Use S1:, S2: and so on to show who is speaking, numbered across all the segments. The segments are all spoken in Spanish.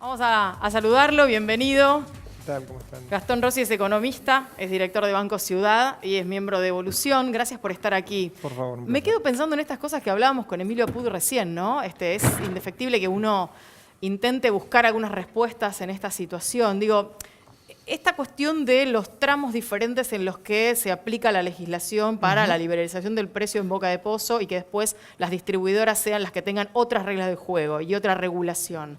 S1: Vamos a saludarlo, bienvenido.
S2: ¿Qué tal? ¿Cómo están?
S1: Gastón Rossi es economista, es director de Banco Ciudad y es miembro de Evolución. Gracias por estar aquí.
S2: Por favor.
S1: Me quedo pensando en estas cosas que hablábamos con Emilio Pud recién, ¿no? Es indefectible que uno intente buscar algunas respuestas en esta situación. Digo, esta cuestión de los tramos diferentes en los que se aplica la legislación para la liberalización del precio en boca de pozo y que después las distribuidoras sean las que tengan otras reglas de juego y otra regulación.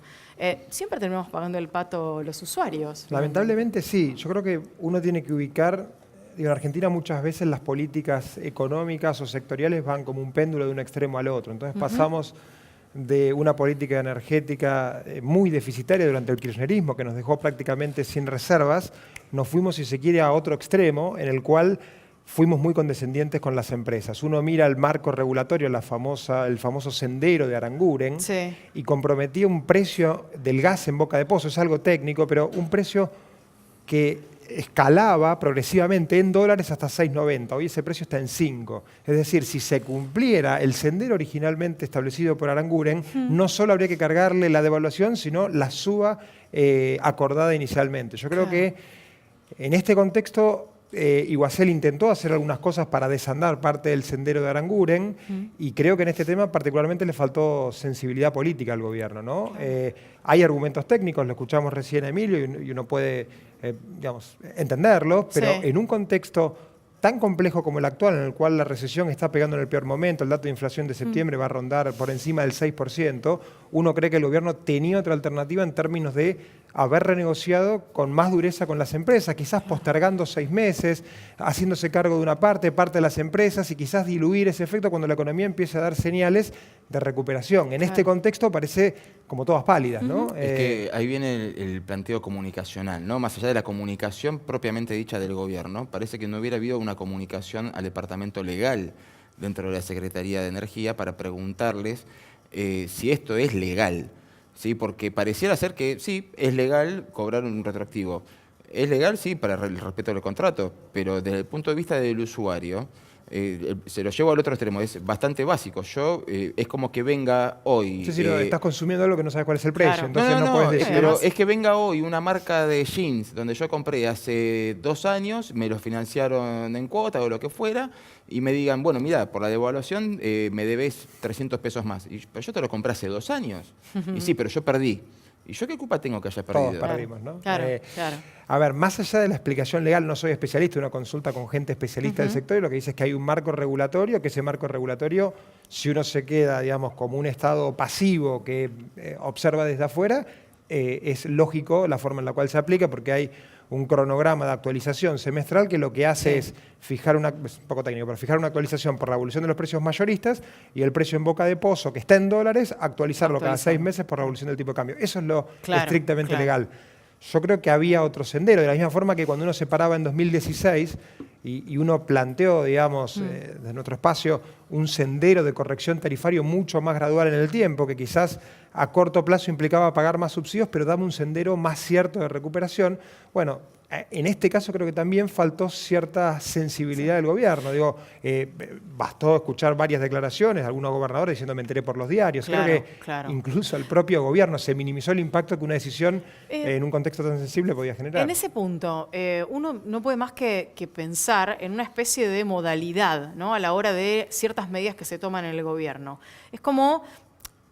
S1: Siempre terminamos pagando el pato los usuarios.
S2: Lamentablemente sí. Yo creo que uno tiene que ubicar, en Argentina muchas veces las políticas económicas o sectoriales van como un péndulo de un extremo al otro. Entonces pasamos de una política energética muy deficitaria durante el kirchnerismo, que nos dejó prácticamente sin reservas, nos fuimos, si se quiere, a otro extremo, en el cual fuimos muy condescendientes con las empresas. Uno mira el marco regulatorio, el famoso sendero de Aranguren,
S1: Sí.
S2: y comprometía un precio del gas en boca de pozo, es algo técnico, pero un precio que escalaba progresivamente en dólares hasta 6.90. Hoy ese precio está en 5. Es decir, si se cumpliera el sendero originalmente establecido por Aranguren, no solo habría que cargarle la devaluación, sino la suba acordada inicialmente. Yo creo que en este contexto Iguacel intentó hacer algunas cosas para desandar parte del sendero de Aranguren y creo que en este tema particularmente le faltó sensibilidad política al gobierno, ¿no? Hay argumentos técnicos, lo escuchamos recién a Emilio y uno puede entenderlos, pero en un contexto tan complejo como el actual, en el cual la recesión está pegando en el peor momento, el dato de inflación de septiembre va a rondar por encima del 6%, uno cree que el gobierno tenía otra alternativa en términos de haber renegociado con más dureza con las empresas, quizás postergando 6 meses, haciéndose cargo de una parte de las empresas y quizás diluir ese efecto cuando la economía empiece a dar señales de recuperación. En este contexto parece como todas pálidas, ¿no?
S3: Es que ahí viene el planteo comunicacional, ¿no? Más allá de la comunicación propiamente dicha del gobierno, parece que no hubiera habido una comunicación al departamento legal dentro de la Secretaría de Energía para preguntarles si esto es legal. Sí, porque pareciera ser que sí, es legal cobrar un retroactivo. Es legal, sí, para el respeto del contrato, pero desde el punto de vista del usuario, se lo llevo al otro extremo, es bastante básico. Es como que venga hoy...
S2: Sí, no, estás consumiendo algo que no sabes cuál es el precio, entonces no puedes decir...
S3: Pero es que venga hoy una marca de jeans donde yo compré hace 2 años, me lo financiaron en cuota o lo que fuera, y me digan, bueno, mira, por la devaluación me debes 300 pesos más. Pero yo te lo compré hace 2 años. Y sí, pero yo perdí. ¿Y yo qué culpa tengo que haya perdido?
S2: Todos perdimos, ¿no?
S1: Claro.
S2: A ver, más allá de la explicación legal, no soy especialista, una consulta con gente especialista del sector, y lo que dice es que hay un marco regulatorio, que ese marco regulatorio, si uno se queda, digamos, como un estado pasivo que observa desde afuera, es lógico la forma en la cual se aplica, porque hay un cronograma de actualización semestral que lo que hace es fijar es un poco técnico, pero fijar una actualización por la evolución de los precios mayoristas y el precio en boca de pozo, que está en dólares, actualizarlo cada 6 meses por la evolución del tipo de cambio. Eso es lo estrictamente legal. Yo creo que había otro sendero, de la misma forma que cuando uno se paraba en 2016 y uno planteó, digamos, de nuestro espacio, un sendero de corrección tarifario mucho más gradual en el tiempo, que quizás a corto plazo implicaba pagar más subsidios, pero daba un sendero más cierto de recuperación. Bueno, en este caso creo que también faltó cierta sensibilidad del gobierno. Digo, bastó escuchar varias declaraciones de algunos gobernadores diciendo me enteré por los diarios. Creo que incluso el propio gobierno se minimizó el impacto que una decisión en un contexto tan sensible podía generar.
S1: En ese punto, uno no puede más que pensar en una especie de modalidad, ¿no? A la hora de ciertas medidas que se toman en el gobierno. Es como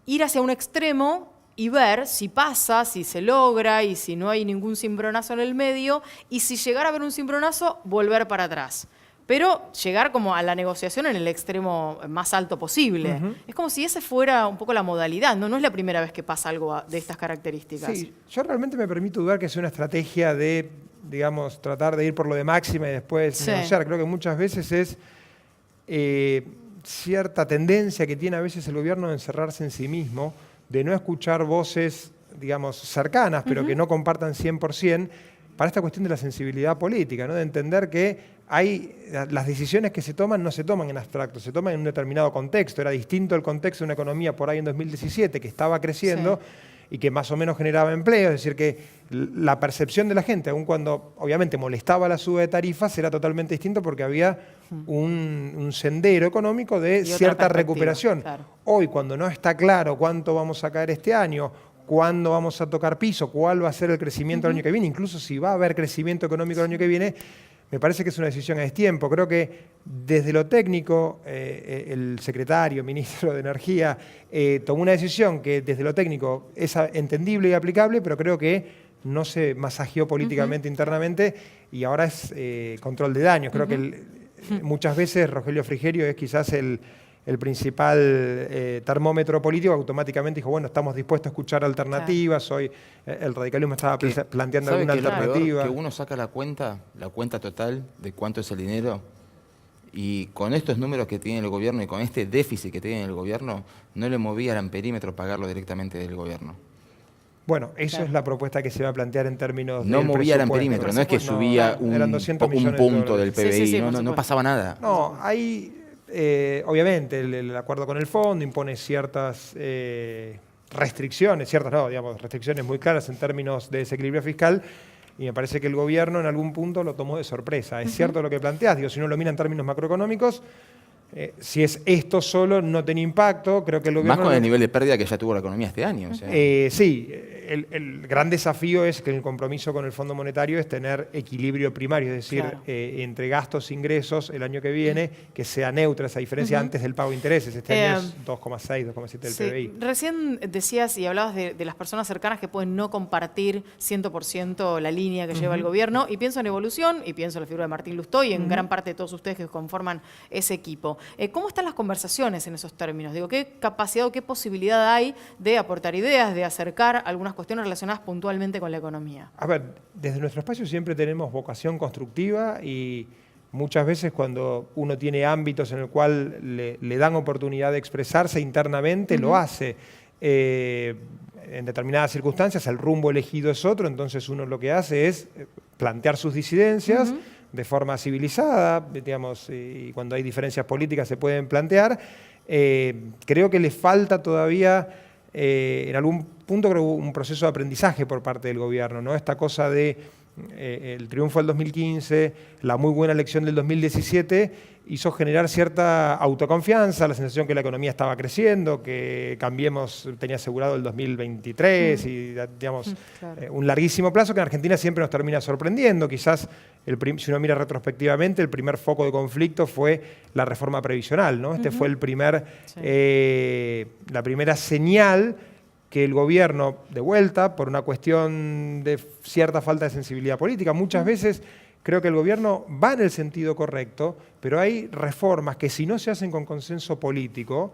S1: ir hacia un extremo y ver si pasa, si se logra y si no hay ningún cimbronazo en el medio, y si llegara a haber un cimbronazo, volver para atrás. Pero llegar como a la negociación en el extremo más alto posible. Es como si esa fuera un poco la modalidad, ¿no? No es la primera vez que pasa algo de estas características.
S2: Sí, yo realmente me permito dudar que sea una estrategia de, digamos, tratar de ir por lo de máxima y después negociar. Creo que muchas veces es cierta tendencia que tiene a veces el gobierno de encerrarse en sí mismo, de no escuchar voces, digamos, cercanas, pero que no compartan 100%, para esta cuestión de la sensibilidad política, ¿no? De entender que las decisiones que se toman no se toman en abstracto, se toman en un determinado contexto. Era distinto el contexto de una economía por ahí en 2017 que estaba creciendo y que más o menos generaba empleo, es decir, que la percepción de la gente, aun cuando obviamente molestaba la suba de tarifas, era totalmente distinto porque había un sendero económico de cierta recuperación. Hoy, cuando no está claro cuánto vamos a caer este año, cuándo vamos a tocar piso, cuál va a ser el crecimiento el año que viene, incluso si va a haber crecimiento económico el año que viene, me parece que es una decisión a destiempo. Creo que desde lo técnico, el secretario, ministro de Energía, tomó una decisión que desde lo técnico es entendible y aplicable, pero creo que no se masajeó políticamente internamente y ahora es control de daños. Creo que muchas veces Rogelio Frigerio es quizás el principal termómetro político, automáticamente dijo, bueno, estamos dispuestos a escuchar alternativas, hoy el radicalismo estaba planteando alguna alternativa.
S3: Que uno saca la cuenta total de cuánto es el dinero, y con estos números que tiene el gobierno y con este déficit que tiene el gobierno, no le movía al amperímetro pagarlo directamente del gobierno.
S2: Bueno, eso es la propuesta que se va a plantear en términos de.
S3: No movía el amperímetro, no es que subía un punto del PBI, no pasaba nada.
S2: No, hay, obviamente, el acuerdo con el fondo impone ciertas restricciones, restricciones muy claras en términos de desequilibrio fiscal, y me parece que el gobierno en algún punto lo tomó de sorpresa. Es cierto lo que planteás, si uno lo mira en términos macroeconómicos, si es esto solo, no tiene impacto. Creo que el gobierno.
S3: Más con el nivel de pérdida que ya tuvo la economía este año. O sea.
S2: Sí, el gran desafío es que el compromiso con el Fondo Monetario es tener equilibrio primario, es decir, entre gastos e ingresos el año que viene, que sea neutra esa diferencia antes del pago de intereses. Este año es 2,6, 2,7 del PBI.
S1: Recién decías y hablabas de las personas cercanas que pueden no compartir 100% la línea que lleva el gobierno, y pienso en Evolución, y pienso en la figura de Martín Lustó y en gran parte de todos ustedes que conforman ese equipo. ¿Cómo están las conversaciones en esos términos? Digo, ¿qué capacidad o qué posibilidad hay de aportar ideas, de acercar algunas cuestiones relacionadas puntualmente con la economía?
S2: A ver, desde nuestro espacio siempre tenemos vocación constructiva, y muchas veces cuando uno tiene ámbitos en el cual le dan oportunidad de expresarse internamente, lo hace. En determinadas circunstancias el rumbo elegido es otro, entonces uno lo que hace es plantear sus disidencias de forma civilizada, digamos, y cuando hay diferencias políticas se pueden plantear. Creo que le falta todavía, en algún punto, creo, un proceso de aprendizaje por parte del gobierno, ¿no? Esta cosa de el triunfo del 2015, la muy buena elección del 2017, hizo generar cierta autoconfianza, la sensación que la economía estaba creciendo, que Cambiemos tenía asegurado el 2023 y, digamos, un larguísimo plazo que en Argentina siempre nos termina sorprendiendo. Quizás, si uno mira retrospectivamente, el primer foco de conflicto fue la reforma previsional, ¿no? Este fue el la primera señal que el gobierno, de vuelta, por una cuestión de cierta falta de sensibilidad política, muchas veces creo que el gobierno va en el sentido correcto, pero hay reformas que si no se hacen con consenso político,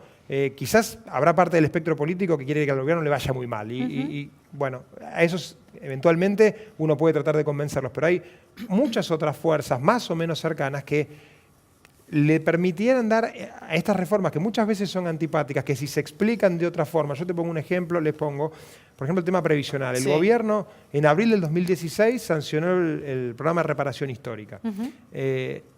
S2: quizás habrá parte del espectro político que quiere que al gobierno le vaya muy mal. Y bueno, a esos eventualmente uno puede tratar de convencerlos, pero hay muchas otras fuerzas más o menos cercanas que le permitieran dar a estas reformas, que muchas veces son antipáticas, que si se explican de otra forma. Yo te pongo un ejemplo, por ejemplo, el tema previsional. El gobierno, en abril del 2016, sancionó el programa de reparación histórica.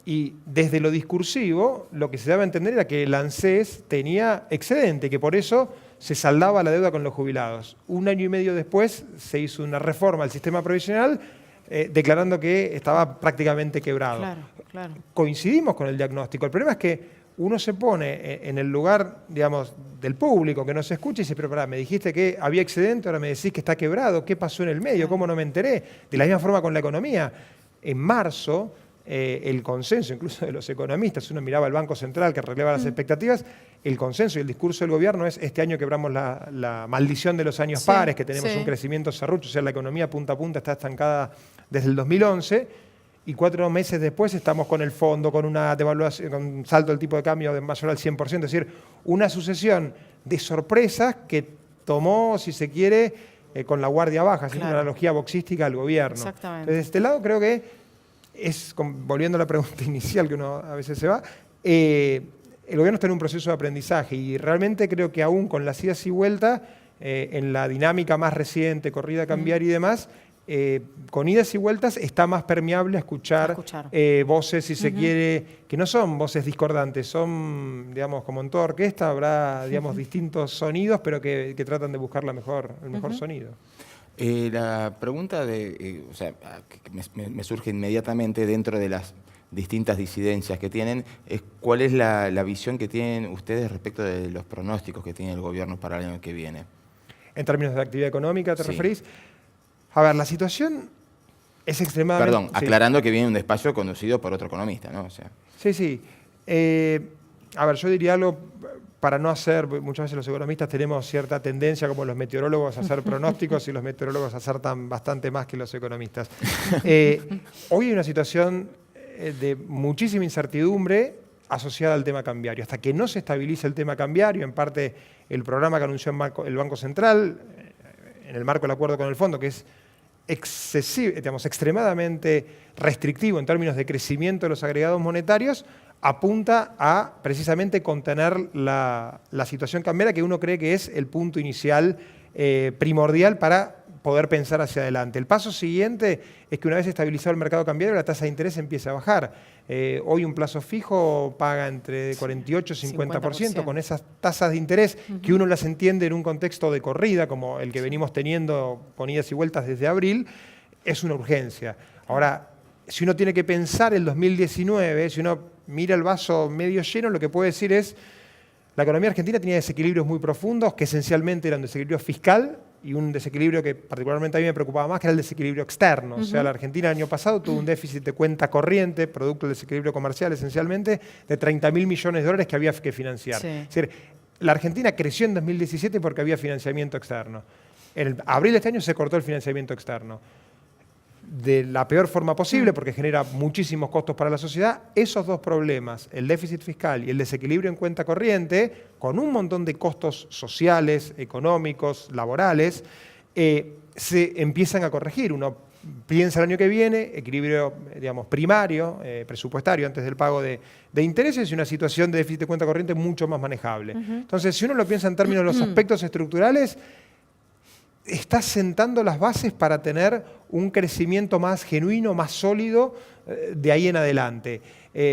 S2: Y desde lo discursivo, lo que se daba a entender era que el ANSES tenía excedente, que por eso se saldaba la deuda con los jubilados. Un año y medio después se hizo una reforma al sistema previsional, declarando que estaba prácticamente quebrado. Claro. Coincidimos con el diagnóstico. El problema es que uno se pone en el lugar, digamos, del público que nos escucha y dice, pero pará, me dijiste que había excedente, ahora me decís que está quebrado, ¿qué pasó en el medio? ¿Cómo no me enteré? De la misma forma con la economía. En marzo, el consenso, incluso de los economistas, uno miraba al Banco Central que releva las expectativas, el consenso y el discurso del gobierno es: este año quebramos la maldición de los años pares, que tenemos un crecimiento serrucho, o sea, la economía punta a punta está estancada desde el 2011, y 4 meses después estamos con el fondo, con una devaluación, con un salto del tipo de cambio de mayor al 100%, es decir, una sucesión de sorpresas que tomó, si se quiere, con la guardia baja, haciendo una analogía boxística al gobierno.
S1: Exactamente.
S2: Entonces, de este lado creo que volviendo a la pregunta inicial, que uno a veces se va, el gobierno está en un proceso de aprendizaje, y realmente creo que aún con las idas y vueltas, en la dinámica más reciente, corrida a cambiar y demás, con idas y vueltas está más permeable a escuchar. Voces, si se quiere, que no son voces discordantes, son, digamos, como en toda orquesta, habrá, digamos, distintos sonidos, pero que tratan de buscar el mejor sonido.
S3: La pregunta que me surge inmediatamente dentro de las distintas disidencias que tienen es: ¿cuál es la visión que tienen ustedes respecto de los pronósticos que tiene el gobierno para el año que viene?
S2: En términos de actividad económica, ¿te
S3: Sí.
S2: referís? A ver, la situación es extremadamente...
S3: Perdón,
S2: sí.
S3: aclarando que viene un despacho conducido por otro economista, ¿no? O sea,
S2: Sí, sí. A ver, yo diría algo para no hacer, muchas veces los economistas tenemos cierta tendencia, como los meteorólogos, a hacer pronósticos y los meteorólogos acertan bastante más que los economistas. Hoy hay una situación de muchísima incertidumbre asociada al tema cambiario. Hasta que no se estabilice el tema cambiario, en parte el programa que anunció el Banco Central, en el marco del acuerdo con el fondo, que es excesivo, digamos, extremadamente restrictivo en términos de crecimiento de los agregados monetarios, apunta a precisamente contener la situación cambiaria, que uno cree que es el punto inicial primordial para poder pensar hacia adelante. El paso siguiente es que una vez estabilizado el mercado cambiario, la tasa de interés empieza a bajar. Hoy un plazo fijo paga entre 48 y 50%, con esas tasas de interés que uno las entiende en un contexto de corrida, como el que venimos teniendo con idas y vueltas desde abril, es una urgencia. Ahora, si uno tiene que pensar el 2019, si uno mira el vaso medio lleno, lo que puede decir es la economía argentina tenía desequilibrios muy profundos, que esencialmente eran un desequilibrio fiscal y un desequilibrio que particularmente a mí me preocupaba más, que era el desequilibrio externo. O sea, la Argentina el año pasado tuvo un déficit de cuenta corriente, producto del desequilibrio comercial esencialmente, de 30.000 millones de dólares que había que financiar.
S1: Sí.
S2: Es decir, la Argentina creció en 2017 porque había financiamiento externo. En abril de este año se cortó el financiamiento externo. De la peor forma posible, porque genera muchísimos costos para la sociedad. Esos dos problemas, el déficit fiscal y el desequilibrio en cuenta corriente, con un montón de costos sociales, económicos, laborales, se empiezan a corregir. Uno piensa el año que viene, equilibrio, digamos, primario, presupuestario antes del pago de intereses y una situación de déficit de cuenta corriente mucho más manejable. Entonces, si uno lo piensa en términos de los aspectos estructurales, está sentando las bases para tener un crecimiento más genuino, más sólido de ahí en adelante.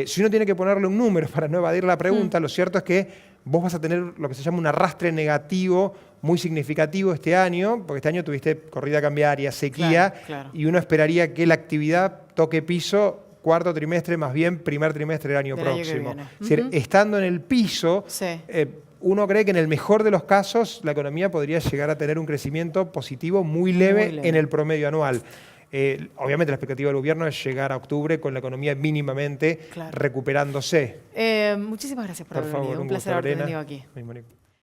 S2: Si uno tiene que ponerle un número para no evadir la pregunta, lo cierto es que vos vas a tener lo que se llama un arrastre negativo muy significativo este año, porque este año tuviste corrida cambiaria, sequía,
S1: Claro.
S2: y uno esperaría que la actividad toque piso cuarto trimestre, más bien primer trimestre del año
S1: Del año que
S2: próximo.
S1: viene.
S2: Es decir, estando en el piso,
S1: Sí.
S2: uno cree que en el mejor de los casos la economía podría llegar a tener un crecimiento positivo muy leve en el promedio anual. Obviamente la expectativa del gobierno es llegar a octubre con la economía mínimamente recuperándose.
S1: Muchísimas gracias por haber
S2: Por favor,
S1: venido. Un
S2: un
S1: placer
S2: gusto,
S1: haberte
S2: Lorena.
S1: tenido aquí.
S2: Muy bonito.